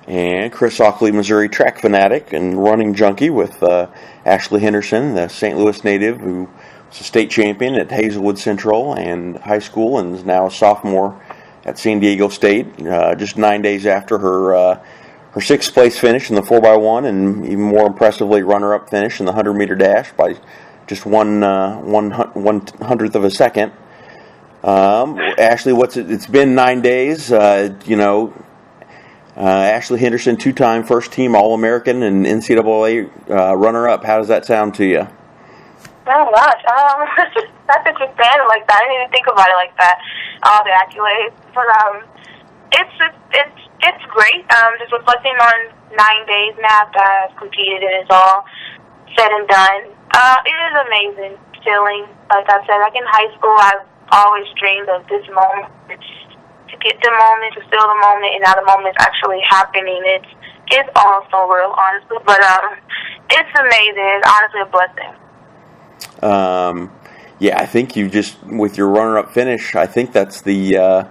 And Chris Ockley, Missouri track fanatic and running junkie with Ashley Henderson, the St. Louis native who was a state champion at Hazelwood Central and high school and is now a sophomore at San Diego State, just 9 days after her sixth place finish in the 4x1 and even more impressively runner-up finish in the 100-meter dash by just one hundredth of a second. Ashley, it's been 9 days, Ashley Henderson, two-time first-team All-American and NCAA runner-up. How does that sound to you? Oh gosh, that's interesting like that. I didn't even think about it like that. All the accolades, but it's great. Just reflecting on 9 days now that I've competed and it's all said and done. It is an amazing feeling. Like I said, like in high school, I've always dreamed of this moment. To get the moment, to feel the moment, and now the moment is actually happening. It's all so real, honestly. But it's amazing. It's honestly a blessing. I think you just, with your runner-up finish, I think that's the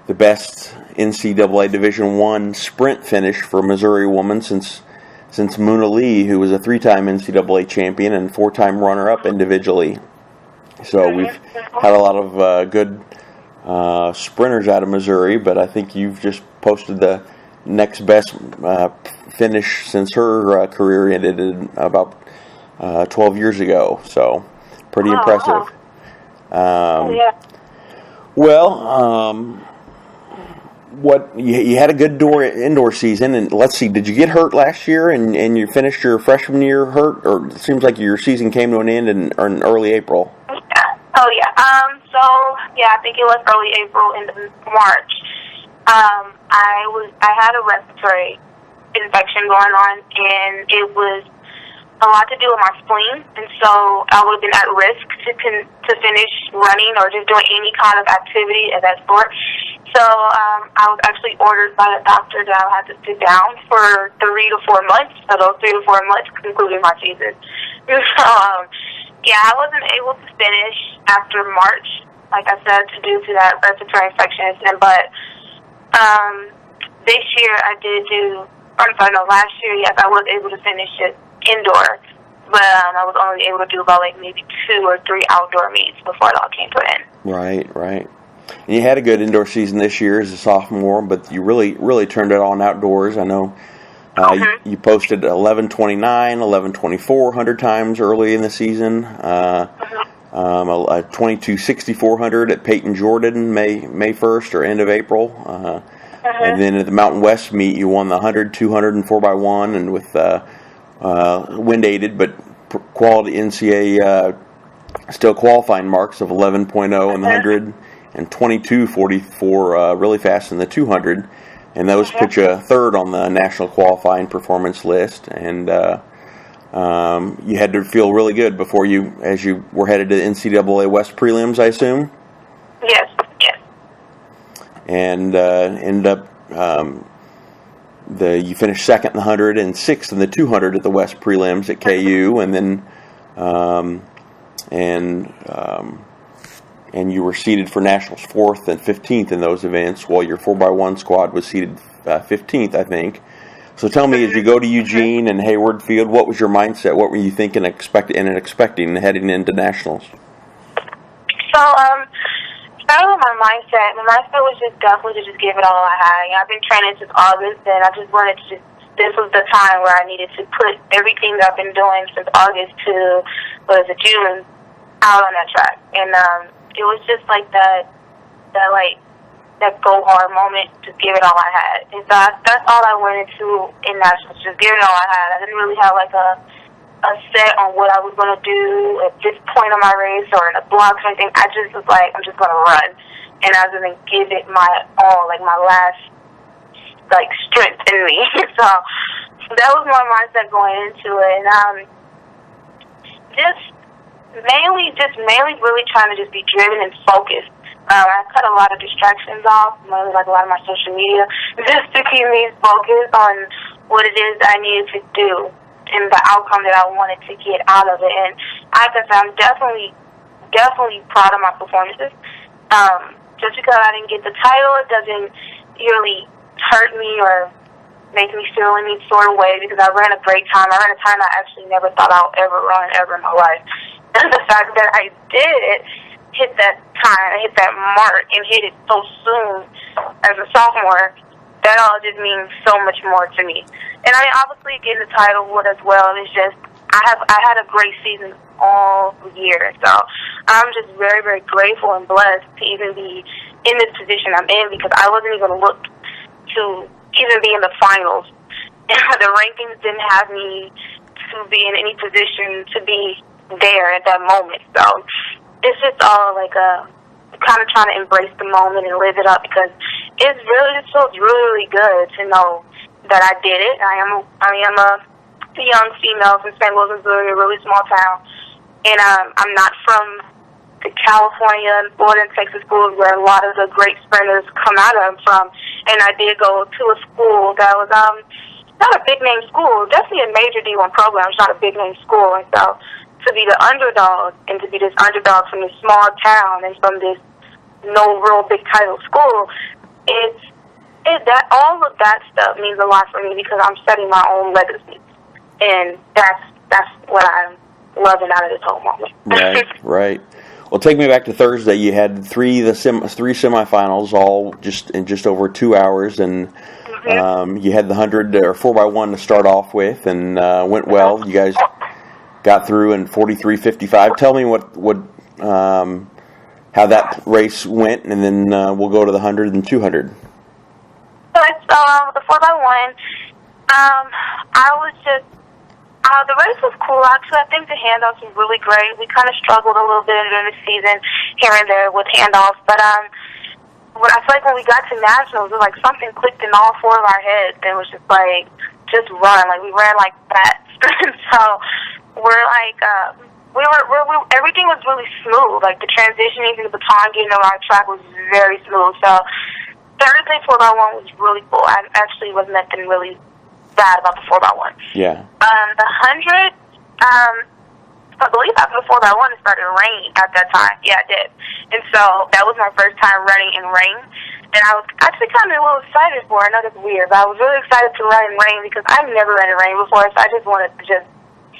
best NCAA Division I sprint finish for a Missouri woman since Muna Lee, who was a three-time NCAA champion and four-time runner-up individually. So we've had a lot of good sprinters out of Missouri, but I think you've just posted the next best finish since her career ended about 12 years ago. So pretty impressive. Wow. What you had a good indoor season, and let's see, did you get hurt last year and you finished your freshman year hurt, or it seems like your season came to an end in early April? I think it was early April into March. I had a respiratory infection going on, and it was a lot to do with my spleen, and so I would have been at risk to finish running or just doing any kind of activity of that sport. So I was actually ordered by the doctor that I had to sit down for 3 to 4 months. So those 3 to 4 months concluded my season. So I wasn't able to finish after March, like I said, due to that respiratory infection. But this year last year, yes, I was able to finish it indoor. But I was only able to do about maybe 2 or 3 outdoor meets before it all came to an end. Right. And you had a good indoor season this year as a sophomore, but you really turned it on outdoors. I know you posted 11:29, 11:24 100 times early in the season. A 22:64 at Peyton Jordan May 1st or end of April. And then at the Mountain West meet, you won the 100, 200, and 4x1, and with wind aided but quality NCAA still qualifying marks of 11.0 in the 100 and 22:44 really fast in the 200, and those put you third on the national qualifying performance list. And you had to feel really good before as you were headed to NCAA West prelims, I assume. Yes. And ended up you finished second in the 100 and sixth in the 200 at the West prelims at KU, and then and you were seeded for nationals 4th and 15th in those events, while your 4x1 squad was seeded 15th, I think. So tell me, as you go to Eugene and Hayward Field, what was your mindset? What were you thinking and expecting heading into nationals? So, starting with my mindset was just definitely to just give it all I had. I've been training since August, and I just wanted to this was the time where I needed to put everything that I've been doing since August to, June, out on that track. And it was just like that go hard moment, just give it all I had. And so that's all I went into in nationals, just give it all I had. I didn't really have a set on what I was going to do at this point of my race or in a block or anything. I just was like, I'm just going to run. And I was going to give it my all, my last, strength in me. So that was my mindset going into it. And just mainly really trying to just be driven and focused. I cut a lot of distractions off, mainly a lot of my social media, just to keep me focused on what it is I needed to do and the outcome that I wanted to get out of it. And I can say I'm definitely proud of my performances. Just because I didn't get the title, it doesn't really hurt me or make me feel any sort of way because I ran a great time. I ran a time I actually never thought I would ever run ever in my life. And the fact that I did hit that time, hit that mark, and hit it so soon as a sophomore, that all just means so much more to me. And I mean, obviously getting the title would as well. It's just I had a great season all year, so I'm just very, very grateful and blessed to even be in this position I'm in because I wasn't even look to even be in the finals. The rankings didn't have me to be in any position to be there at that moment. So it's just all like kind of trying to embrace the moment and live it up because it feels really, really good to know that I did it. I am a young female from St. Louis, Missouri, a really small town, and I'm not from the California, Florida, and Texas schools where a lot of the great sprinters come out of from. And I did go to a school that was not a big name school, definitely a major D1 program. It's not a big name school, and so to be the underdog and to be this underdog from this small town and from this no real big title school, that all of that stuff means a lot for me because I'm setting my own legacy, and that's what I'm loving out of this whole moment. Right, right. Well, take me back to Thursday. You had three semifinals, all in just over 2 hours, and you had the 100 or 4x1 to start off with, and went well. You guys got through in 43:55. Tell me how that race went, and then we'll go to the 100 and 200. So the 4x1, I was just. The race was cool, actually. I think the handoffs were really great. We kind of struggled a little bit during the season here and there with handoffs. But I feel like when we got to nationals, it was like something clicked in all four of our heads. And it was just like, just run. Like, we ran like that. So we're like, everything was really smooth. Like, the transitioning to the baton getting around track was very smooth. So Thursday 4x1 was really cool. I actually was nothing really bad about the 4x1. Yeah. The 100, I believe after the 4x1 it started to rain at that time. Yeah, it did. And so that was my first time running in rain. And I was actually kind of a little excited for it. I know that's weird, but I was really excited to run in rain because I've never run in rain before, so I just wanted to just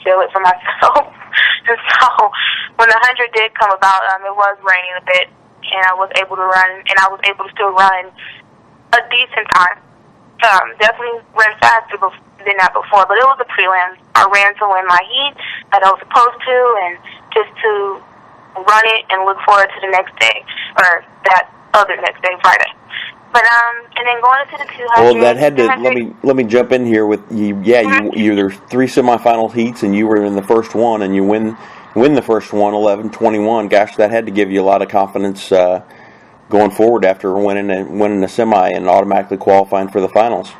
feel it for myself. And so when the 100 did come about, it was raining a bit, and I was able to run, and I was able to still run a decent time. Definitely ran faster than that before, but it was a prelim. I ran to win my heat that I was supposed to, and just to run it and look forward to the next day, or that other next day, Friday. But and then going into the 200. Well, that had to let me jump in here with you. Yeah, you there's three semifinal heats, and you were in the first one, and you win the first one, 11-21. Gosh, that had to give you a lot of confidence going forward after winning a semi and automatically qualifying for the finals.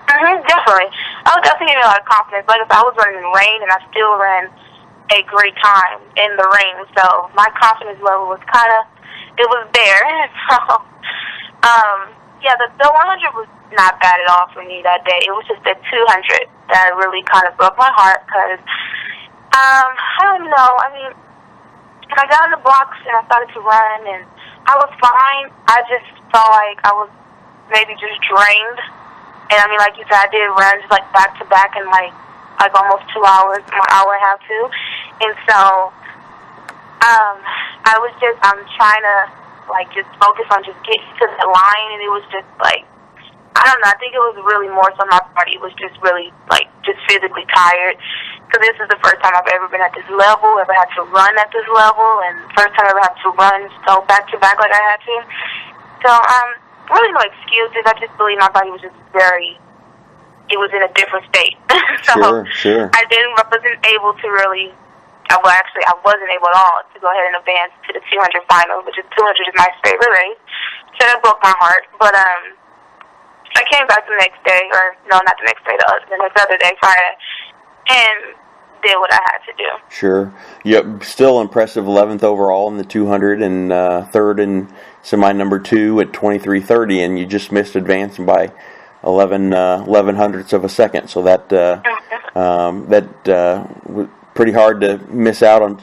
Definitely. I was definitely getting a lot of confidence. Like I was running in rain, and I still ran a great time in the rain. So my confidence level was it was there. So, yeah, the 100 was not bad at all for me that day. It was just the 200 that really kind of broke my heart because, I don't know. I mean, I got in the blocks and I started to run, and I was fine. I just felt like I was maybe just drained. And I mean, like you said, I did run just like back to back in like almost 2 hours, 1 hour and a half too. And so, I'm trying to like just focus on just getting to the line, and it was just like, I don't know, I think it was really more so my body was just really like just physically tired. Because this is the first time I've ever been at this level, ever had to run at this level, and first time I ever had to run so back to back like I had to. So, really no excuses. I just believe my body was just it was in a different state. So Sure. I wasn't able to really, I wasn't able at all to go ahead and advance to the 200 final, which is 200 is my favorite race. So that broke my heart. But I came back the next day, or no, not the next day, the next other day, Friday, and did what I had to do. Sure. Yep. Still impressive 11th overall in the 200 and third in semi number 2 at 23:30, and you just missed advancing by 11 hundredths of a second. So that was pretty hard to missing out on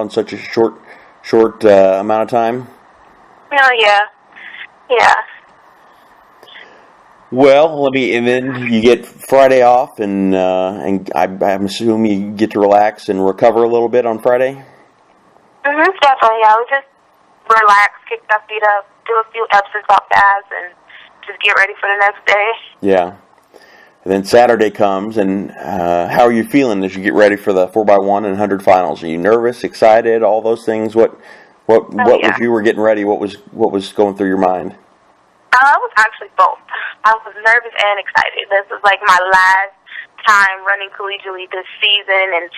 such a short amount of time. Oh yeah. Well, and then you get Friday off, and I'm assuming you get to relax and recover a little bit on Friday. Definitely. Yeah, we just relax, kick our feet up, do a few Epsom salt baths, and just get ready for the next day. Yeah. And then Saturday comes, and how are you feeling as you get ready for the 4x1 and 100 finals? Are you nervous, excited, all those things? What was you were getting ready? What was going through your mind? I was actually both. I was nervous and excited. This was like my last time running collegiately this season, and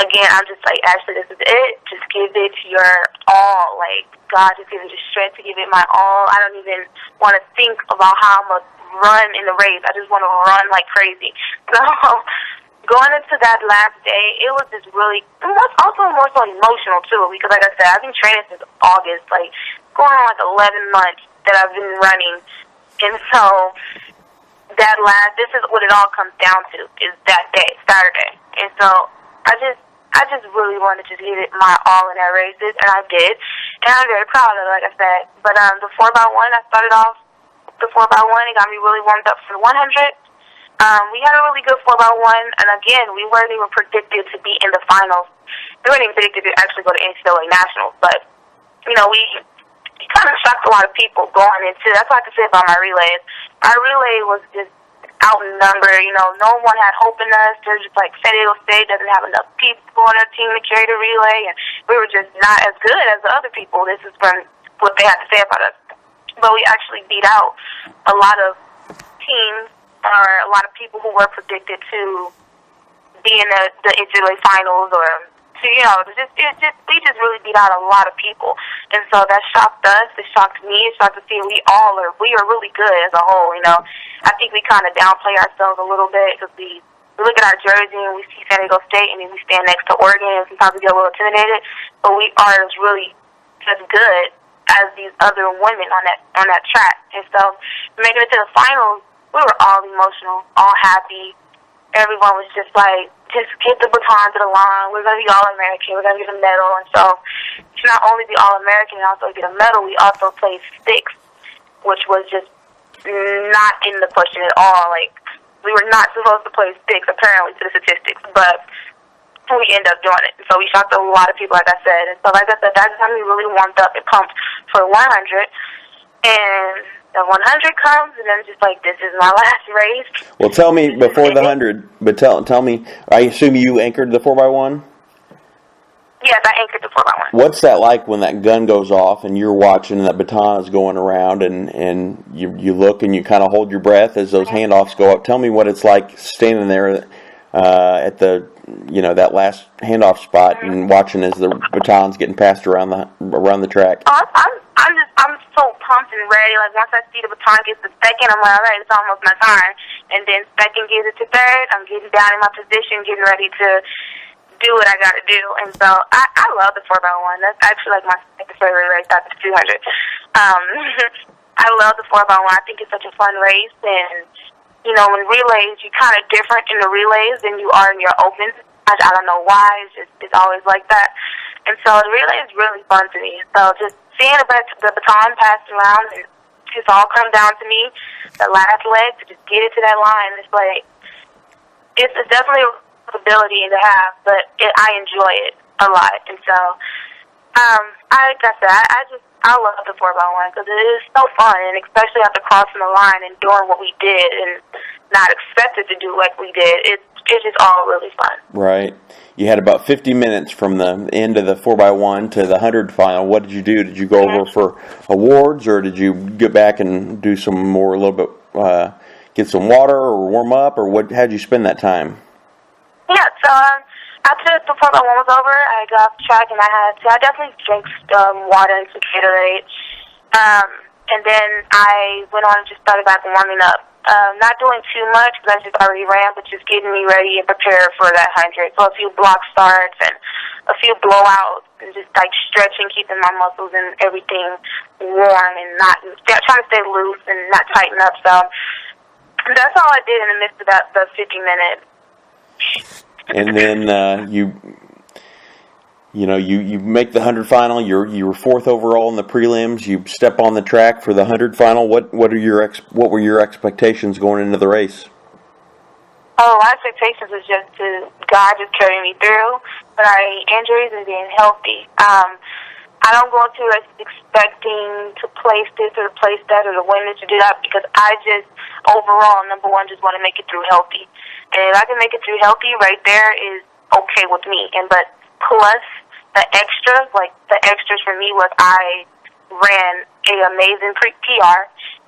again, I'm just like, Ashley, this is it. Just give it your all. Like, God just give me the strength to give it my all. I don't even want to think about how I'm going to run in the race. I just want to run like crazy. So, going into that last day, it was just really, also more so emotional, too, because like I said, I've been training since August, like, going on like 11 months that I've been running. And so, this is what it all comes down to, is that day, Saturday. And so, I just really wanted to give it my all in that race, and I did. And I'm very proud of it, like I said. But the 4x1, I started off the 4x1. It got me really warmed up for the 100. We had a really good 4x1, and again, we weren't even predicted to be in the finals. We weren't even predicted to actually go to NCAA Nationals, but, you know, it kind of shocked a lot of people going into. That's what I can say about my relays. Our relay was just outnumbered. You know, no one had hope in us. They're just like, San Diego State doesn't have enough people on their team to carry the relay, and we were just not as good as the other people. This is from what they had to say about us. But we actually beat out a lot of teams, or a lot of people who were predicted to be in the NCAA finals, or to, you know, we just really beat out a lot of people. And so that shocked us, it shocked me, it shocked to see we are really good as a whole, you know. I think we kind of downplay ourselves a little bit, because we look at our jersey and we see San Diego State, and then we stand next to Oregon, and sometimes we get a little intimidated, but we are really as good as these other women on that track. And so making it to the finals, we were all emotional, all happy. Everyone was just like, just get the baton to the line. We're going to be All-American. We're going to get a medal. And so to not only be All-American and also get a medal, we also played sticks, which was just not in the question at all. Like, we were not supposed to play sticks, apparently, to the statistics, but we ended up doing it. So we shocked a lot of people, like I said. And so, like I said, that got me really warmed up and pumped for 100. And the 100 comes, and then just like, this is my last race. Well, tell me before the 100, but tell me, I assume you anchored the 4x1? Yes, I anchored the 4x1. What's that like when that gun goes off and you're watching and that baton is going around, and you look and you kind of hold your breath as those handoffs go up? Tell me what it's like standing there at the, you know, that last handoff spot and watching as the baton's getting passed around the track. I'm so pumped and ready. Like, once I see the baton gets to second, I'm like, all right, it's almost my time. And then second gives it to third. I'm getting down in my position, getting ready to do what I got to do. And so I love the 4x1. That's actually like my second favorite race after the 200. I love the 4x1. I think it's such a fun race. And, you know, in relays, you're kind of different in the relays than you are in your opens. I don't know why. It's always like that. And so the relay is really fun to me. So just seeing the baton passed around, and it's all come down to me, the last leg, to just get it to that line. It's like, it's definitely a ability to have, but I enjoy it a lot. And so, like I said, I love the 4x1 because it is so fun, and especially after crossing the line and doing what we did and not expected to do like we did. It's just all really fun. Right. You had about 50 minutes from the end of the 4x1 to the 100 final. What did you do? Did you go over for awards, or did you get back and do some more, a little bit, get some water or warm up, or what? How'd you spend that time? Yeah, so after the 4x1 was over, I got off the track, and I definitely drank water and some Gatorade. And then I went on and just started back warming up. Not doing too much because I just already ran, but just getting me ready and prepared for that 100. So a few block starts and a few blowouts, and just like stretching, keeping my muscles and everything warm, and not trying to stay loose and not tighten up. So that's all I did in the midst of the 50 minutes. And then you make the 100 final. You were fourth overall in the prelims. You step on the track for the 100 final. What were your expectations going into the race? Oh, my expectations was just God just carrying me through, but injuries and being healthy. I don't go into it expecting to place this or to place that or to win this or do that, because I just, overall, number one, just want to make it through healthy. And if I can make it through healthy, right there is okay with me. But plus the extras, like the extras for me was I ran an amazing PR,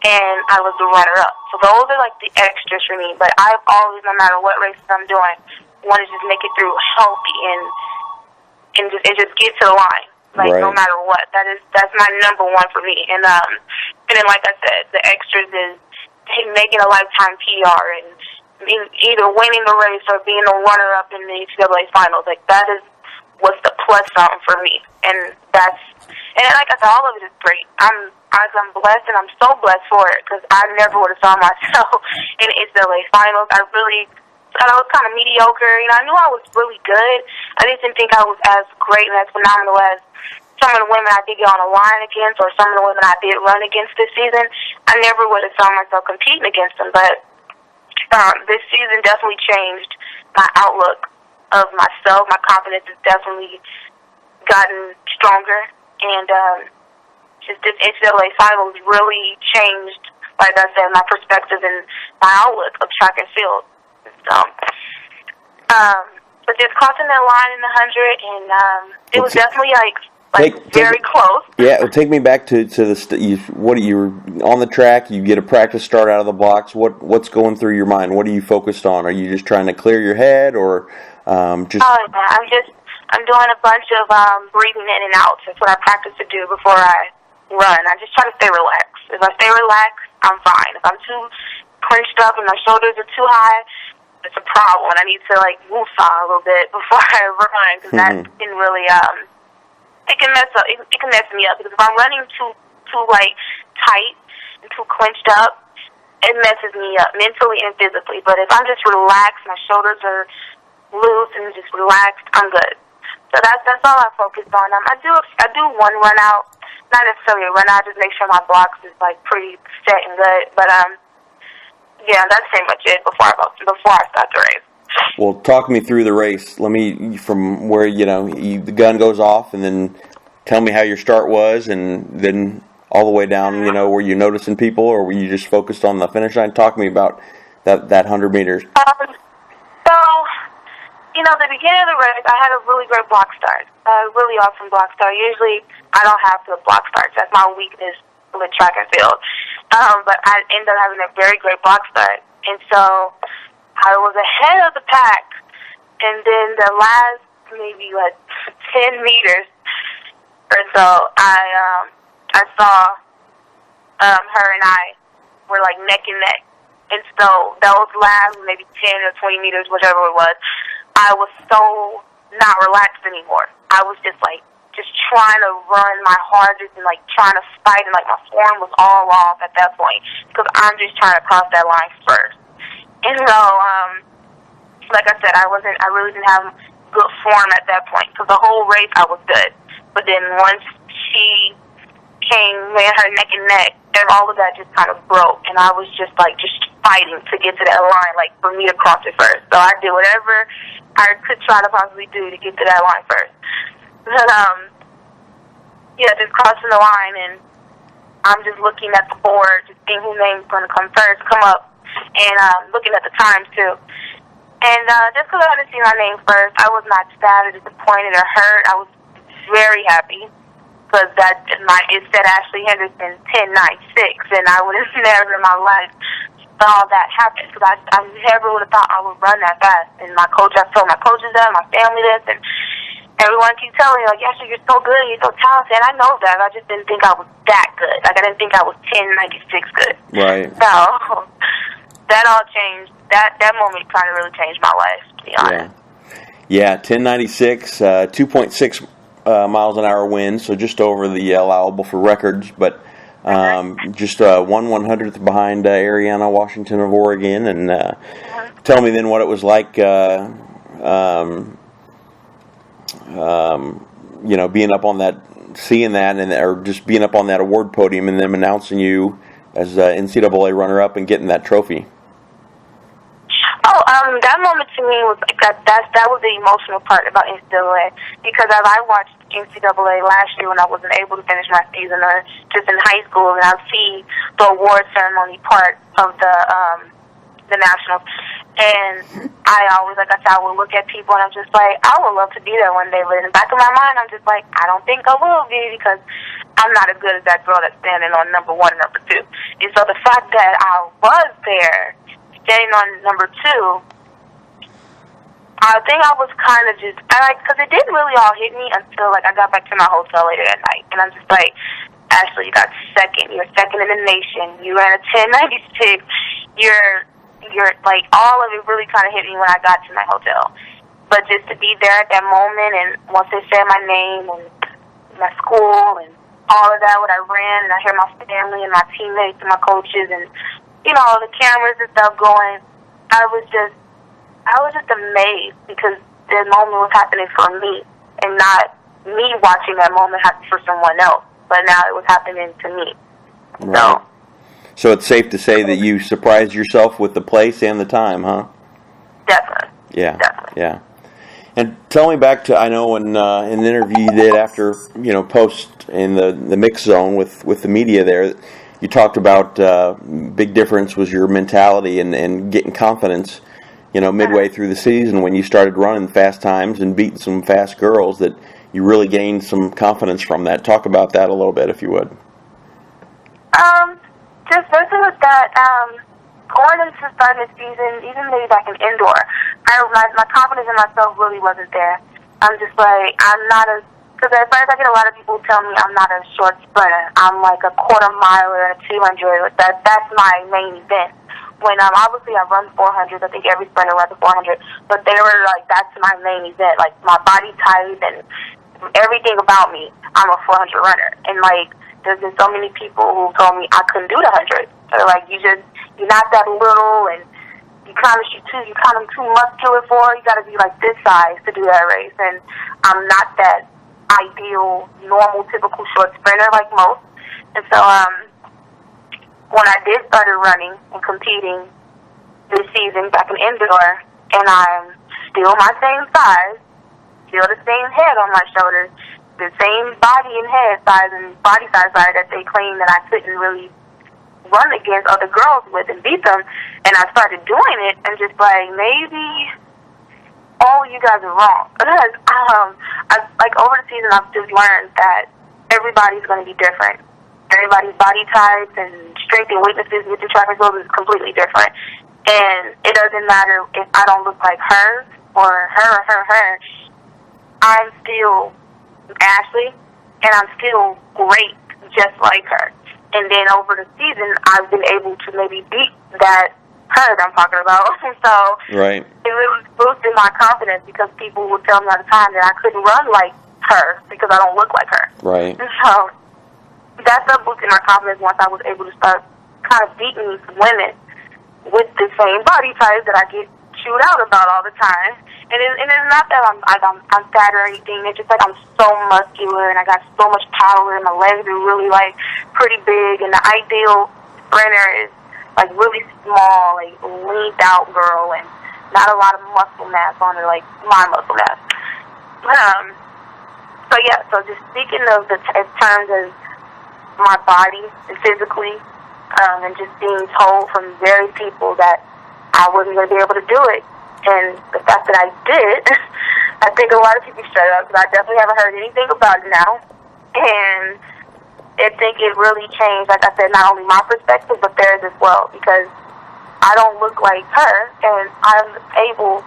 and I was the runner-up. So those are like the extras for me. But I've always, no matter what races I'm doing, want to just make it through healthy and just get to the line. Like, right. No matter what, that's my number one for me. And then like I said, the extras is making a lifetime PR and being either winning the race or being a runner-up in the NCAA finals. Like, that is what's the plus something for me. And like I said, all of it is great. I'm blessed, and I'm so blessed for it, because I never would have saw myself in the NCAA finals. I really thought I was kind of mediocre. I knew I was really good. I just didn't think I was as great and as phenomenal as some of the women I did get on the line against, or some of the women I did run against this season. I never would have saw myself competing against them, but this season definitely changed my outlook of myself. My confidence has definitely gotten stronger, and just this NCAA finals really changed, like I said, my perspective and my outlook of track and field. So, but just crossing that line in the 100, and it was definitely very close. Yeah, well, take me back to you were on the track. You get a practice start out of the blocks. What's going through your mind? What are you focused on? Are you just trying to clear your head, or just? Oh, yeah, I'm doing a bunch of breathing in and out. That's what I practice to do before I run. I just try to stay relaxed. If I stay relaxed, I'm fine. If I'm too crunched up and my shoulders are too high, it's a problem. I need to woosah a little bit before I run, because that can really it can mess me up. Because if I'm running too tight and too clenched up, it messes me up mentally and physically. But if I'm just relaxed, my shoulders are loose and just relaxed, I'm good. So that's all I focus on. I do one run out, not necessarily a run out, just make sure my blocks is pretty set and good. But yeah, that's pretty much it before I start the race. Well, talk me through the race. Let me, from where the gun goes off, and then tell me how your start was, and then all the way down. Were you noticing people, or were you just focused on the finish line? Talk to me about that 100 meters. So, the beginning of the race, I had a really great block start, a really awesome block start. Usually, I don't have good block starts. That's my weakness with track and field. But I ended up having a very great block start. And so I was ahead of the pack. And then the last maybe 10 meters or so, I saw her and I were neck and neck. And so those last maybe 10 or 20 meters, whichever it was, I was so not relaxed anymore. I was just trying to run my hardest and trying to fight, and my form was all off at that point, because I'm just trying to cross that line first. And so, like I said, I really didn't have good form at that point, because the whole race I was good. But then once she ran her neck and neck, and all of that just kind of broke, and I was just fighting to get to that line, for me to cross it first. So I did whatever I could try to possibly do to get to that line first. But just crossing the line, and I'm just looking at the board, just seeing whose name's going to come up, and looking at the times too. And just because I didn't see my name first, I was not sad or disappointed or hurt. I was very happy, because it said Ashley Henderson 10.96, and I would have never in my life saw that happen, because I never would have thought I would run that fast. And I told my coaches that, my family this, and everyone keeps telling me, Ashley, you're so good, you're so talented. And I know that. I just didn't think I was that good. I didn't think I was 10.96 good. Right. So that all changed. That moment kind of really changed my life, to be honest. Yeah, 10.96, 2.6 miles an hour wind, so just over the allowable for records, but just 1/100th behind Ariana Washington of Oregon. And tell me then what it was like being up on that, seeing that, or just being up on that award podium and them announcing you as NCAA runner-up and getting that trophy? That moment to me was like that was the emotional part about NCAA, because as I watched NCAA last year when I wasn't able to finish my season or just in high school, and I see the award ceremony part of the nationals, and I always, like I said, I would look at people and I'm just like, I would love to be there one day, but in the back of my mind I'm just like, I don't think I will be, because I'm not as good as that girl that's standing on number 1 and number 2. And so the fact that I was there standing on number 2, I think I was kind of just, because it didn't really all hit me until, I got back to my hotel later that night. And I'm just like, Ashley, you got second. You're second in the nation. You ran a 10.96. You're all of it really kind of hit me when I got to my hotel. But just to be there at that moment, and once they said my name and my school and all of that, when I ran, and I hear my family and my teammates and my coaches and, the cameras and stuff going, I was just amazed, because the moment was happening for me and not me watching that moment happen for someone else, but now it was happening to me. Right. So it's safe to say that you surprised yourself with the place and the time, huh? Definitely. Yeah. Definitely. Yeah. And tell me back to, I know in the interview you did after, post in the mix zone with the media there, you talked about big difference was your mentality and getting confidence, midway through the season when you started running fast times and beating some fast girls, that you really gained some confidence from that. Talk about that a little bit, if you would. Just basically with that, going into starting the season, even maybe back in indoor, my confidence in myself really wasn't there. I'm just like, because at first I get a lot of people tell me I'm not a short sprinter. I'm like a quarter miler and a 200. That's my main event. When obviously I run 400, I think every sprinter runs a 400, but they were like, that's my main event. Like, my body type and everything about me, I'm a 400 runner. And there's been so many people who told me I couldn't do the 100. They're like, you're not that little, and you're kind of too muscular for it. You got to be like this size to do that race. And I'm not that ideal, normal, typical short sprinter like most. And so, when I did start running and competing this season back in indoor, and I'm still my same size, still the same head on my shoulders, the same body and head size and body size that they claim that I couldn't really run against other girls with and beat them, and I started doing it, and just like, maybe all of you guys are wrong. Because over the season, I've just learned that everybody's going to be different. Everybody's body types and strength and weaknesses with the track and field is completely different. And it doesn't matter if I don't look like her or her. I'm still Ashley, and I'm still great just like her. And then over the season, I've been able to maybe beat that her that I'm talking about. So right. It really boosted my confidence, because people would tell me all the time that I couldn't run like her because I don't look like her. Right. And so that's what boosted my confidence once I was able to start kind of beating women with the same body types that I get chewed out about all the time. And it's not that I'm fat or anything. It's just like I'm so muscular and I got so much power, and my legs are really pretty big. And the ideal sprinter is really small, leaned out girl, and not a lot of muscle mass on her, like my muscle mass. So just speaking of in terms of my body and physically, and just being told from various people that I wasn't going to be able to do it. And the fact that I did, I think a lot of people shut up, because I definitely haven't heard anything about it now. And I think it really changed, like I said, not only my perspective, but theirs as well, because I don't look like her, and I'm able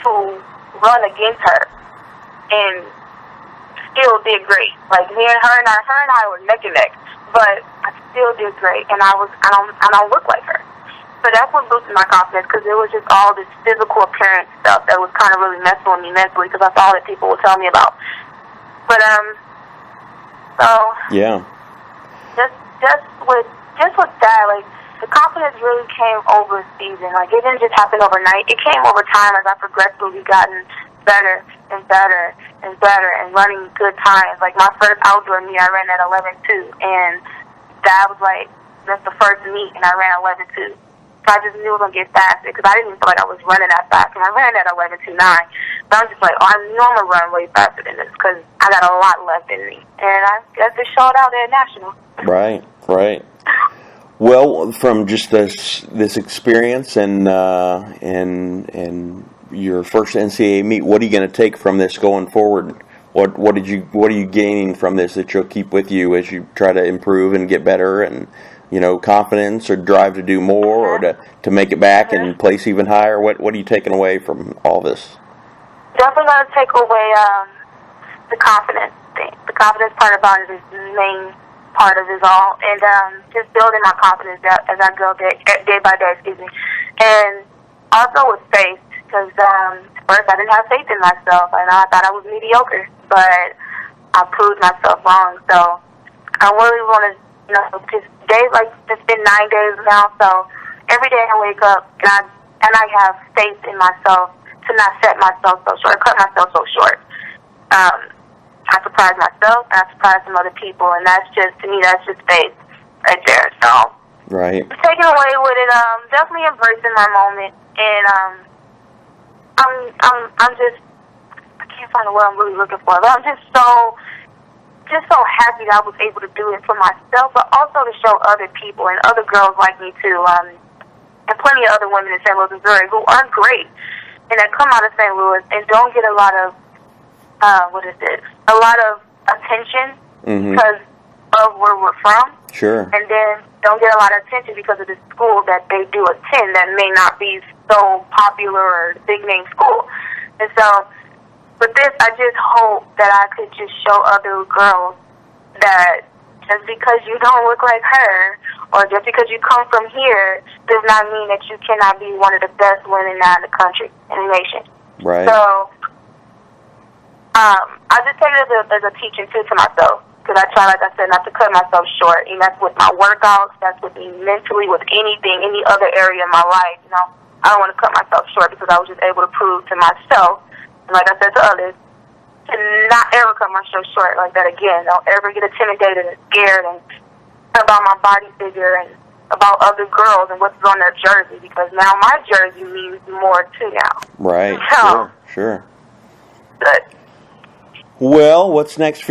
to run against her and still did great. Me and her and I were neck and neck, but I still did great, and I don't look like her. So that's what boosted my confidence, because it was just all this physical appearance stuff that was kind of really messing with me mentally, because that's all that people would tell me about. But yeah, just with that, the confidence really came over the season. It didn't just happen overnight. It came over time as I progressively gotten better. and better and better and running good times. Like my first outdoor meet, I ran at 11.2, and that was like, that's the first meet, and I ran 11.2. So I just knew it was going to get faster because I didn't even feel like I was running that fast, and I ran at 11.29. So I'm just like, oh, I know I'm going to run way faster than this because I got a lot left in me. And I just showed out there at National. Right, right. Well, from just this experience and your first NCAA meet, what are you going to take from this going forward? What are you gaining from this that you'll keep with you as you try to improve and get better, and confidence or drive to do more or to make it back and place even higher? What are you taking away from all this? Definitely going to take away the confidence thing. The confidence part about it is the main part of it all, and just building my confidence as I go day by day, and also with faith, because first I didn't have faith in myself, and I thought I was mediocre, but I proved myself wrong. So I really want to, just days, like it's been 9 days now, so every day I wake up and I have faith in myself to not set myself so short, cut myself so short. I surprise myself, and I surprise some other people, and that's just, to me, that's just faith right there. So, right. Taking away with it, definitely embracing my moment, and I'm just, I can't find the word I'm really looking for, but I'm just so happy that I was able to do it for myself, but also to show other people and other girls like me too, and plenty of other women in St. Louis, Missouri who are great and that come out of St. Louis and don't get a lot of attention because of where we're from. Sure. And then don't get a lot of attention because of the school that they do attend that may not be so popular or big name school. And so with this, I just hope that I could just show other girls that just because you don't look like her or just because you come from here does not mean that you cannot be one of the best women out of the country and the nation. Right. So I just take it as a teaching too to myself, because I try, like I said, not to cut myself short. And that's with my workouts, that's with me mentally, with anything, any other area in my life. I don't want to cut myself short because I was just able to prove to myself, and like I said to others, to not ever cut myself short like that again. Don't ever get intimidated and scared and about my body figure and about other girls and what's on their jersey, because now my jersey means more too now. Right. So, sure. Good. Well, what's next for